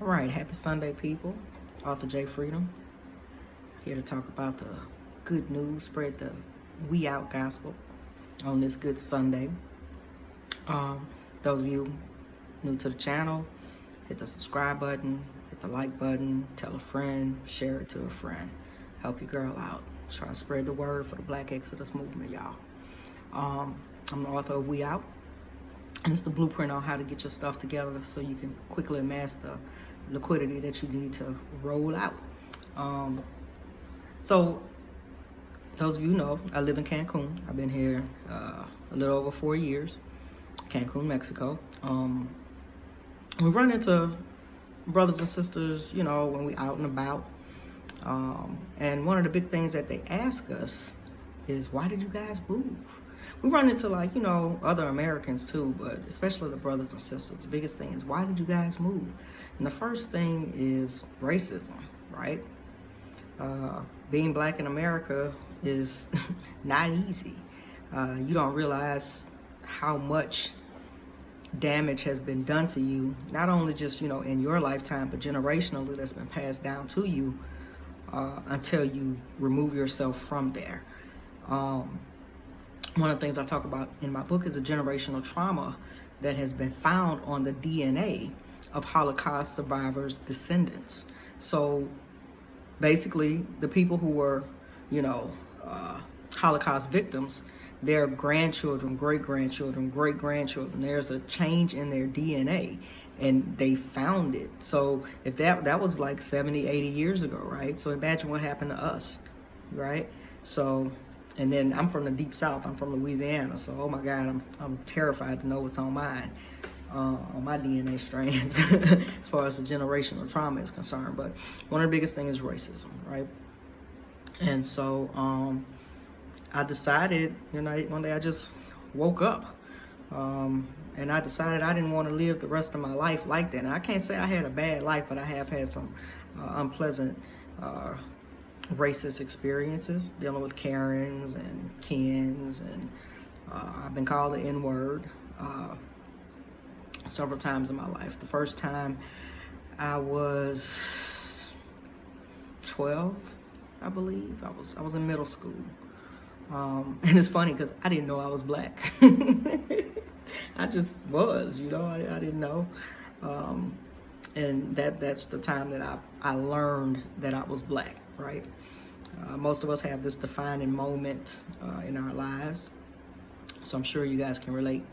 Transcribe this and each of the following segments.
All right, happy Sunday, people. Author J Freedom here to talk about the good news, spread the we out gospel on this good Sunday. Those of you new to the channel, hit the subscribe button, hit the like button, tell a friend, share it to a friend. Help your girl out. Try to spread the word for the Black Exodus movement, y'all. I'm the author of We Out, and it's the blueprint on how to get your stuff together so you can quickly amass the liquidity that you need to roll out. So those of you know, I live in Cancun. I've been here a little over 4 years, Cancun, Mexico. We run into brothers and sisters, you know, when we out and about. And one of the big things that they ask us is, why did you guys move? We run into, like, you know, other Americans too, but especially the brothers and sisters. The biggest thing is, why did you guys move? And the first thing is racism, right? Being black in America is not easy. You don't realize how much damage has been done to you, not only just, you know, in your lifetime, but generationally that's been passed down to you until you remove yourself from there. One of the things I talk about in my book is a generational trauma that has been found on the DNA of Holocaust survivors' descendants. So basically, the people who were, you know, Holocaust victims, their grandchildren, great-grandchildren, great-grandchildren, there's a change in their DNA, and they found it. So if that was like 70, 80 years ago, right? So imagine what happened to us, right? So, and then I'm from the deep South. I'm from Louisiana. So, oh my God, I'm terrified to know what's on mine, on my DNA strands, as far as the generational trauma is concerned. But one of the biggest things is racism, right? And so I decided, you know, one day I just woke up, and I decided I didn't want to live the rest of my life like that. And I can't say I had a bad life, but I have had some unpleasant racist experiences dealing with Karens and Kens, and I've been called the N-word several times in my life. The first time I was 12, I believe. I was in middle school. And it's funny because I didn't know I was black. I just was, you know, I didn't know. And that's the time that I learned that I was black, right? Most of us have this defining moment in our lives. So I'm sure you guys can relate.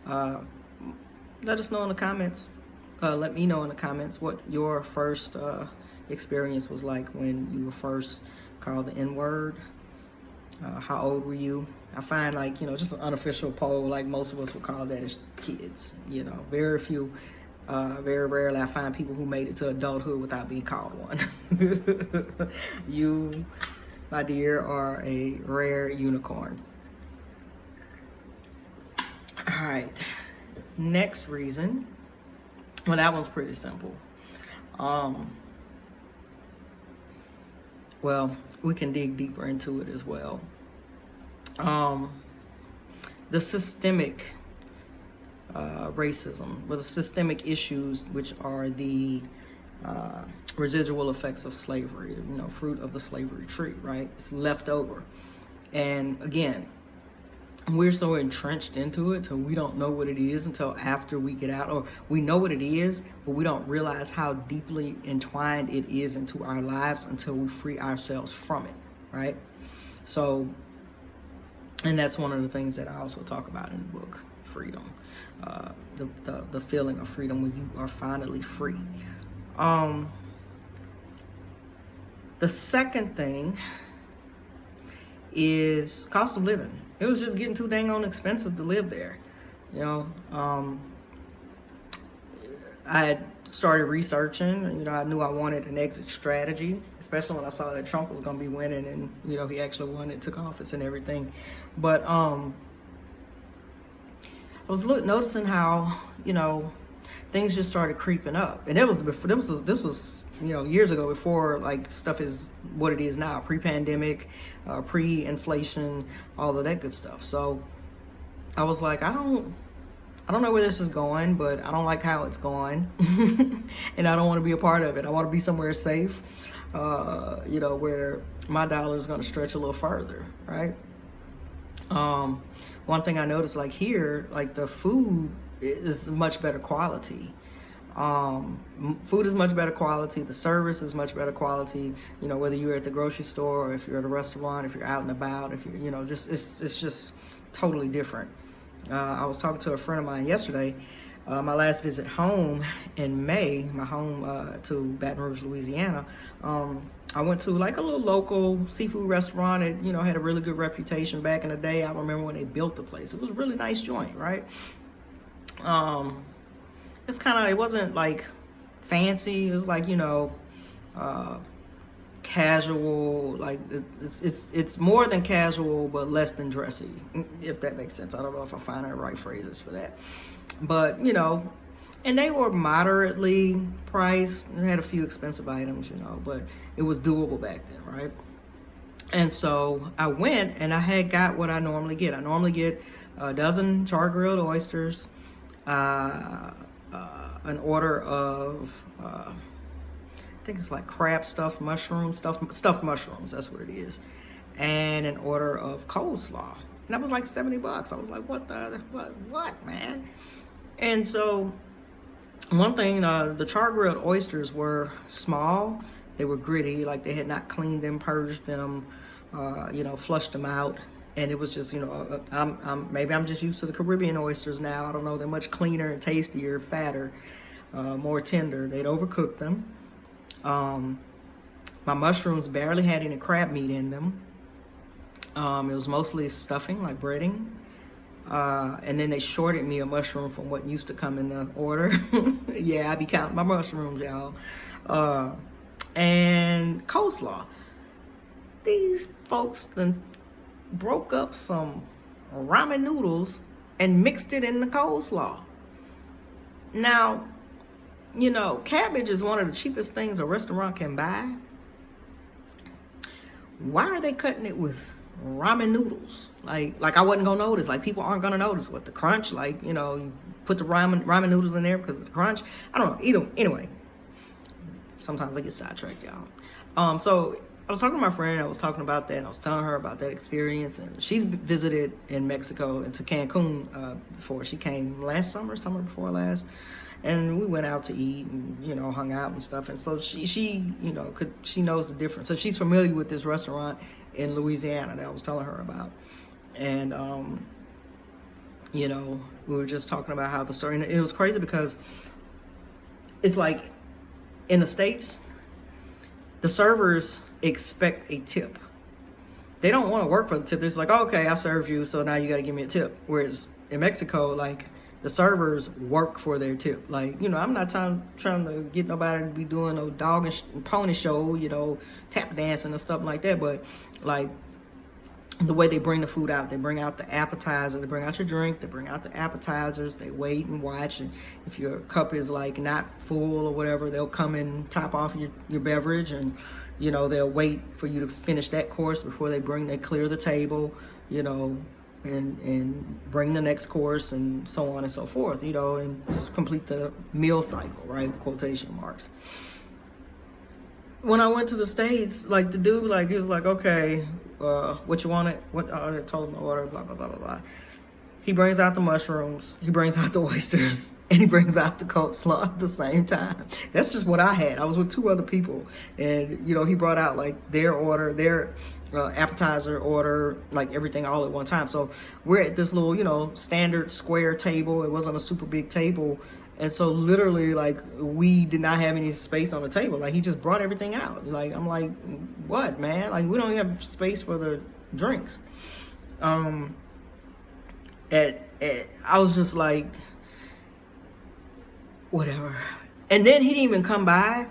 Let us know in the comments. Let me know in the comments what your first experience was like when you were first called the N-word. How old were you? I find, like, you know, just an unofficial poll, like most of us would call that as kids. You know, very few, very rarely I find people who made it to adulthood without being called one. You, my dear, are a rare unicorn. All right, next reason. Well, that one's pretty simple. Well, we can dig deeper into it as well. The systemic racism, or the systemic issues, which are the residual effects of slavery, you know, fruit of the slavery tree, right? It's left over. And again, we're so entrenched into it till we don't know what it is until after we get out, or we know what it is, but we don't realize how deeply entwined it is into our lives until we free ourselves from it, right? So, and that's one of the things that I also talk about in the book, freedom, the feeling of freedom when you are finally free. The second thing is cost of living. It was just getting too dang on expensive to live there. You know, I had started researching. You know, I knew I wanted an exit strategy, especially when I saw that Trump was going to be winning, and, you know, he actually won and took office and everything. But I was noticing how, you know, things just started creeping up, and this was you know, years ago, before like stuff is what it is now, pre-pandemic, pre-inflation, all of that good stuff. So I was like, I don't I don't know where this is going, but I don't like how it's going. And I don't want to be a part of it. I want to be somewhere safe, where my dollar is going to stretch a little further, right? One thing I noticed, like here, like the food is much better quality. Food is much better quality. The service is much better quality. Whether you're at the grocery store or if you're at a restaurant, if you're out and about, if you're, it's just totally different. I was talking to a friend of mine yesterday. My last visit home in May, my home to Baton Rouge, Louisiana. I went to like a little local seafood restaurant. It, had a really good reputation back in the day. I remember when they built the place. It was a really nice joint, right? It wasn't like fancy. It was like, casual, like it's more than casual, but less than dressy, if that makes sense. I don't know if I find the right phrases for that. But, and they were moderately priced. They had a few expensive items, but it was doable back then, right? And so I went and I had got what I normally get. I normally get a dozen char-grilled oysters, an order of, I think it's like crab stuffed mushrooms, stuffed mushrooms, that's what it is, and an order of coleslaw. And that was like $70. I was like, what, man? And so one thing, the char-grilled oysters were small. They were gritty, like they had not cleaned them, purged them, flushed them out. And it was just, maybe I'm just used to the Caribbean oysters now. I don't know. They're much cleaner and tastier, fatter, more tender. They'd overcooked them. My mushrooms barely had any crab meat in them. It was mostly stuffing, like breading. And then they shorted me a mushroom from what used to come in the order. Yeah, I be counting my mushrooms, y'all. And coleslaw. These folks then broke up some ramen noodles and mixed it in the coleslaw. Now, cabbage is one of the cheapest things a restaurant can buy. Why are they cutting it with ramen noodles? Like I wasn't gonna notice. Like people aren't gonna notice what the crunch. Like you put the ramen noodles in there because of the crunch. I don't know. Anyway, sometimes I get sidetracked, y'all. So I was talking to my friend. I was talking about that. And I was telling her about that experience, and she's visited in Mexico and to Cancun before. She came last summer before last. And we went out to eat and, hung out and stuff. And so she knows the difference. So she's familiar with this restaurant in Louisiana that I was telling her about. And, we were just talking about how the story, and it was crazy because it's like in the States, the servers expect a tip. They don't want to work for the tip. It's like, okay, I served you, so now you got to give me a tip. Whereas in Mexico, like, the servers work for their tip. Like, I'm not trying to get nobody to be doing no dog and pony show, tap dancing and stuff like that. But like the way they bring the food out, they bring out the appetizer, they bring out your drink, they bring out the appetizers, they wait and watch. And if your cup is like not full or whatever, they'll come and top off your beverage, and they'll wait for you to finish that course before they clear the table, and bring the next course and so on and so forth, and just complete the meal cycle, right? Quotation marks. When I went to the States, like the dude, like he was like, okay, what you wanted? What I told him to order, blah, blah, blah, blah, blah. He brings out the mushrooms, he brings out the oysters, and he brings out the coleslaw at the same time. That's just what I had. I was with two other people, and he brought out like their order, their appetizer order, like everything all at one time. So we're at this little, standard square table. It wasn't a super big table. And so literally, like, we did not have any space on the table. Like, he just brought everything out. Like, I'm like, what, man? Like, we don't even have space for the drinks. I was just like, whatever. And then he didn't even come by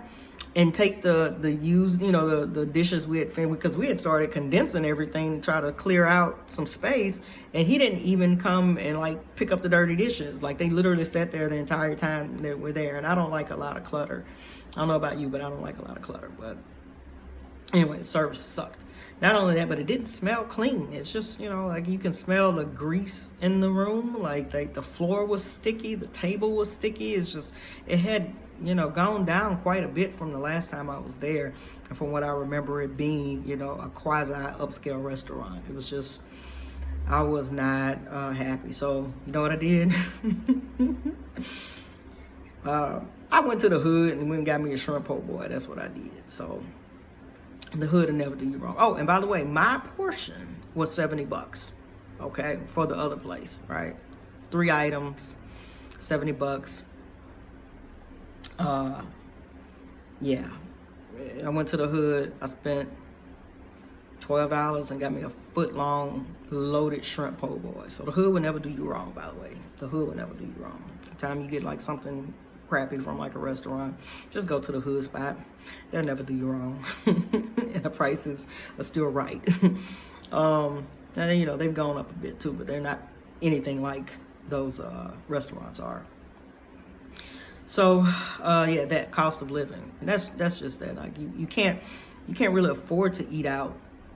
and take the used, the dishes we had finished, because we had started condensing everything to try to clear out some space, and he didn't even come and like pick up the dirty dishes. Like, they literally sat there the entire time that we're there, and I don't like a lot of clutter. I don't know about you, but I don't like a lot of clutter. But Anyway, the service sucked. Not only that, but it didn't smell clean. It's just, like you can smell the grease in the room. Like the floor was sticky, the table was sticky. It's just, it had, gone down quite a bit from the last time I was there. And from what I remember it being, a quasi upscale restaurant. It was just, I was not happy. So, you know what I did? I went to the hood and went and got me a shrimp po' boy. That's what I did. So, the hood will never do you wrong. Oh, and by the way, my portion was $70, okay, for the other place, right? 3 items, $70. Yeah, I went to the hood. I spent $12 and got me a foot-long loaded shrimp po' boy. So the hood will never do you wrong, by the way. The hood will never do you wrong. Every time you get like something crappy from like a restaurant, just go to the hood spot. They'll never do you wrong. And the prices are still right. And they've gone up a bit too, but they're not anything like those restaurants are. So yeah, that cost of living, and that's just that. Like you can't really afford to eat out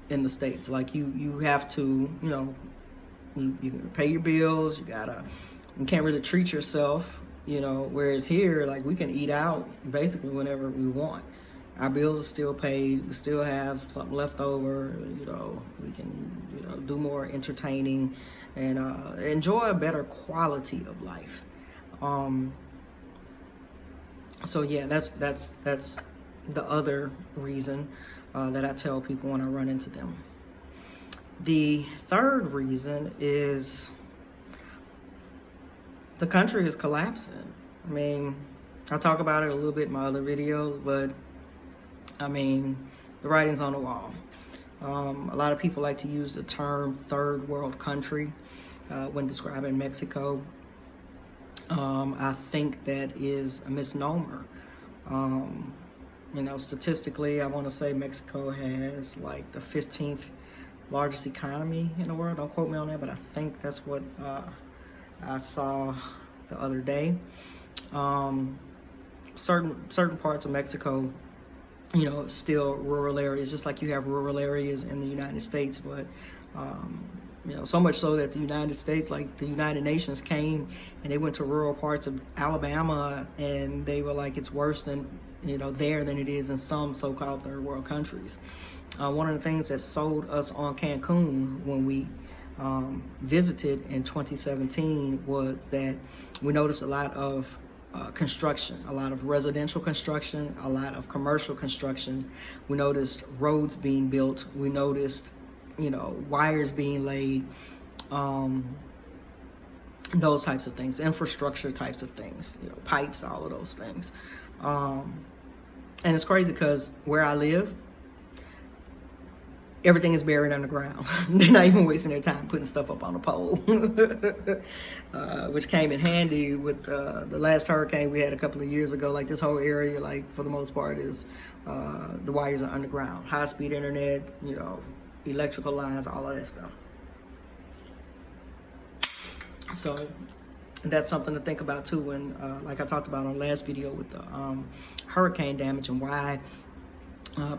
in the States. Like you have to, you pay your bills. You can't really treat yourself. Whereas here, like we can eat out basically whenever we want. Our bills are still paid. We still have something left over. We can, do more entertaining and enjoy a better quality of life. So yeah, that's the other reason that I tell people when I run into them. The third reason is the country is collapsing. I mean, I talk about it a little bit in my other videos, but I mean, the writing's on the wall. A lot of people like to use the term third world country when describing Mexico. I think that is a misnomer. Statistically, I want to say Mexico has like the 15th largest economy in the world. Don't quote me on that, but I think that's what I saw the other day. Certain parts of Mexico, still rural areas, just like you have rural areas in the United States, but so much so that the United States, like the United Nations came and they went to rural parts of Alabama and they were like, it's worse than, there than it is in some so-called third world countries. One of the things that sold us on Cancun when we visited in 2017 was that we noticed a lot of construction, a lot of residential construction, a lot of commercial construction. We noticed roads being built. We noticed wires being laid, those types of things, infrastructure types of things, pipes, all of those things. And it's crazy because where I live, everything is buried underground. They're not even wasting their time putting stuff up on a pole, which came in handy with the last hurricane we had a couple of years ago. Like this whole area, like for the most part, is the wires are underground, high-speed internet, electrical lines, all of that stuff. So that's something to think about too when, like I talked about on the last video with the hurricane damage and why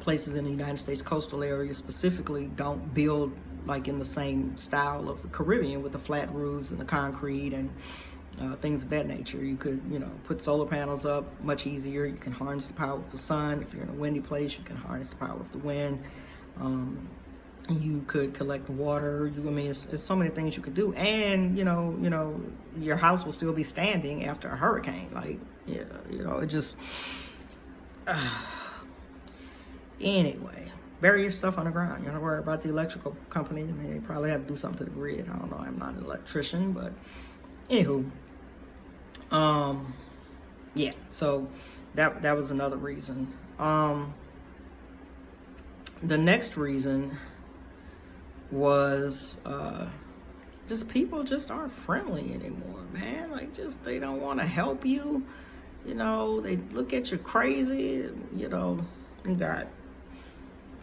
places in the United States coastal areas specifically don't build like in the same style of the Caribbean with the flat roofs and the concrete and things of that nature. You could, put solar panels up much easier. You can harness the power of the sun. If you're in a windy place, you can harness the power of the wind. You could collect water. It's so many things you could do, and your house will still be standing after a hurricane. Like, yeah, it just. Anyway, bury your stuff on the ground. You don't worry about the electrical company. They probably have to do something to the grid. I don't know. I'm not an electrician, but anywho, yeah. So that was another reason. The next reason was just people just aren't friendly anymore, man. Like, just they don't want to help you. They look at you crazy. You got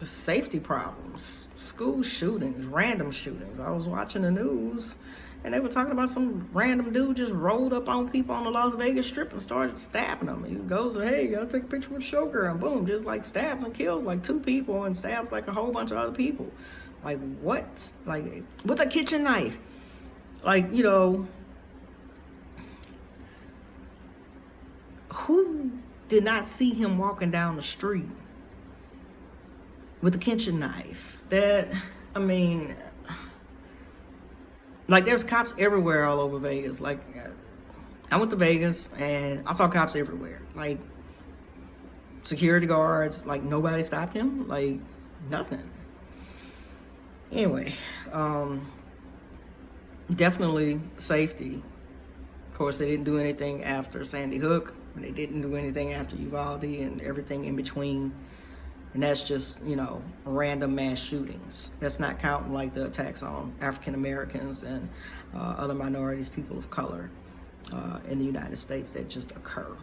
safety problems, school shootings, random shootings. I was watching the news And they were talking about some random dude just rolled up on people on the Las Vegas Strip and started stabbing them. He goes, hey, I'll take a picture with a showgirl, and boom, just like stabs and kills like 2 people and stabs like a whole bunch of other people. Like, what? Like, with a kitchen knife. Like, you know, who did not see him walking down the street with a kitchen knife? That, I mean, like, there's cops everywhere all over Vegas. Like, I went to Vegas and I saw cops everywhere. Like, security guards, like, nobody stopped him. Like, nothing. Anyway, definitely safety. Of course, they didn't do anything after Sandy Hook. They didn't do anything after Uvalde and everything in between. And that's just, you know, random mass shootings. That's not counting like the attacks on African Americans and other minorities, people of color in the United States that just occur.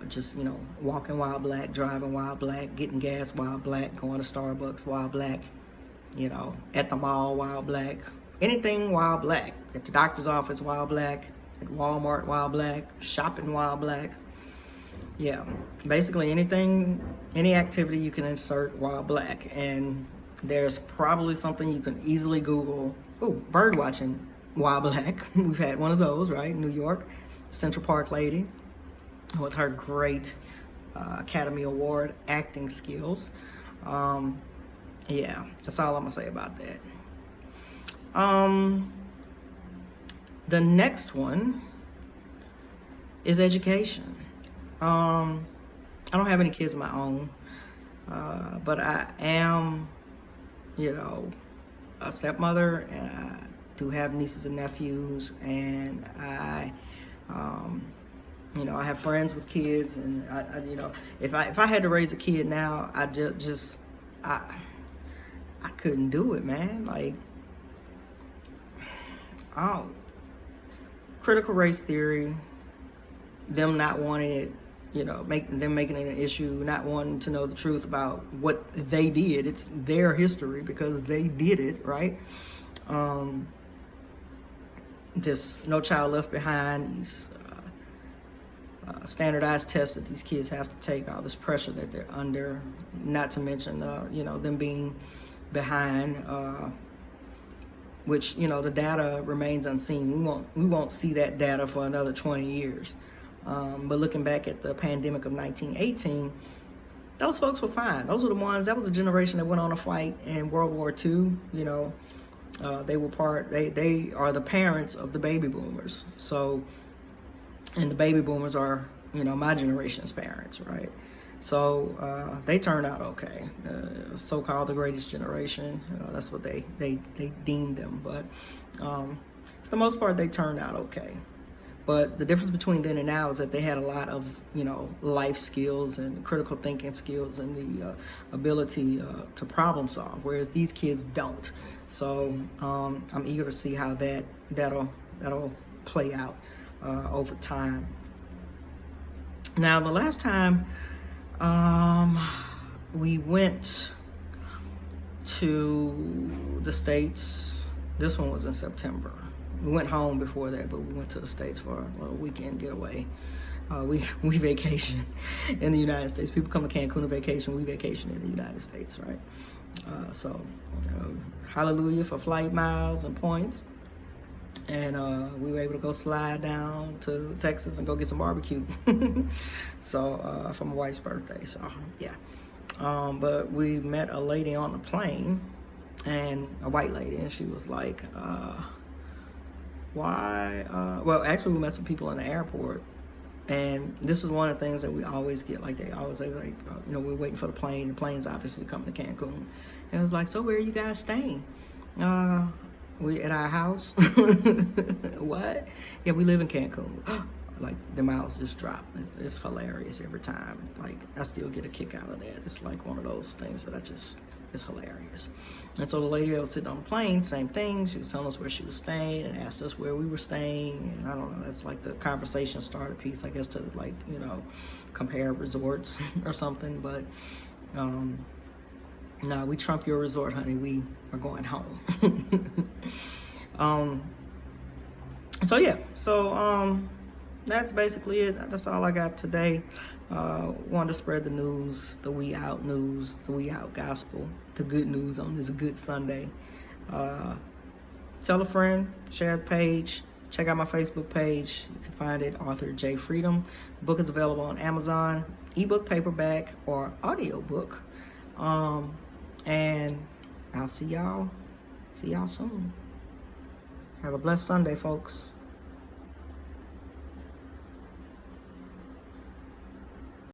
Just, you know, walking while black, driving while black, getting gas while black, going to Starbucks while black, you know, at the mall while black, anything while black, at the doctor's office while black, at Walmart while black, shopping while black. Yeah, basically anything, any activity you can insert while black. And there's probably something you can easily Google. Oh, bird watching while black. We've had one of those, right? New York, Central Park lady with her great Academy Award acting skills. Yeah, that's all I'm gonna say about that. The next one is education. I don't have any kids of my own, but I am, you know, a stepmother, and I do have nieces and nephews, and I, you know, I have friends with kids, and I you know, if I had to raise a kid now, I couldn't do it, man. Like, oh, critical race theory, them not wanting it, you know, making it an issue, not wanting to know the truth about what they did. It's their history because they did it, right? This No Child Left Behind, these standardized tests that these kids have to take, all this pressure that they're under, not to mention, you know, them being behind, which, you know, the data remains unseen. We won't see that data for another 20 years. But looking back at the pandemic of 1918, those folks were fine. Those were the ones, that was a generation that went on a fight in World War II. You know, they are the parents of the baby boomers. So, and the baby boomers are, you know, my generation's parents, right? So they turned out okay. So-called the greatest generation. That's what they deemed them. But for the most part, they turned out okay. But the difference between then and now is that they had a lot of, you know, life skills and critical thinking skills and the ability to problem solve, whereas these kids don't. So I'm eager to see how that'll play out over time. Now, the last time we went to the States, this one was in September. We went home before that, but we went to the States for a little weekend getaway. We vacation in the United States. People come to Cancun to vacation. We vacation in the United States, right? So hallelujah for flight miles and points. And we were able to go slide down to Texas and go get some barbecue. So for my wife's birthday. So yeah. But we met a lady on the plane, and a white lady, and she was like, why? Well, actually, we met some people in the airport, and this is one of the things that we always get. Like, they always say, like, you know, we're waiting for the plane. The plane's obviously coming to Cancun, and it was like, so where are you guys staying? We at our house. What? Yeah, we live in Cancun. Like, the mouths just drop. It's hilarious every time. Like, I still get a kick out of that. It's like one of those things that it's hilarious. And so the lady that was sitting on the plane, same thing. She was telling us where she was staying and asked us where we were staying. And I don't know, that's like the conversation starter piece, I guess, to, like, you know, compare resorts or something. But no, we trump your resort, honey. We are going home. So yeah, that's basically it. That's all I got today. Wanted to spread the news, the We Out news, the We Out gospel, the good news on this good Sunday. Tell a friend, share the page, check out my Facebook page. You can find it, Author J Freedom. The book is available on Amazon, ebook, paperback, or audiobook. And I'll see y'all soon. Have a blessed Sunday, folks.